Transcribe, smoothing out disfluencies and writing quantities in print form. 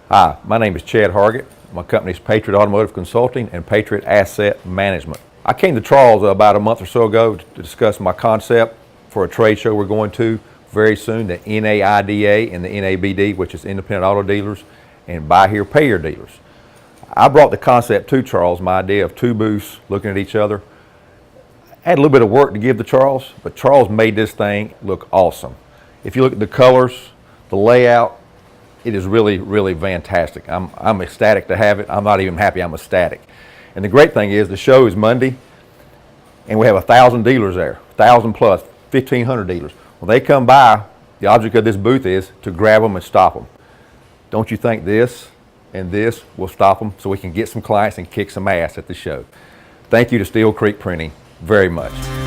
Hi, my name is Chad Hargett. My company is Patriot Automotive Consulting and Patriot Asset Management. I came to Charles about a month or so ago to discuss my concept for a trade show we're going to very soon, the NAIDA and the NABD, which is Independent Auto Dealers and Buy Here, Pay Here Dealers. I brought the concept to Charles, my idea of two booths looking at each other. I had a little bit of work to give to Charles, but Charles made this thing look awesome. If you look at the colors, the layout, it is really, really fantastic. I'm ecstatic to have it. I'm not even happy, I'm ecstatic. And the great thing is the show is Monday, and we have 1,000 dealers there, 1,000 plus, 1,500 dealers. When they come by, the object of this booth is to grab them and stop them. Don't you think this and this will stop them so we can get some clients and kick some ass at the show? Thank you to Steele Creek Printing very much.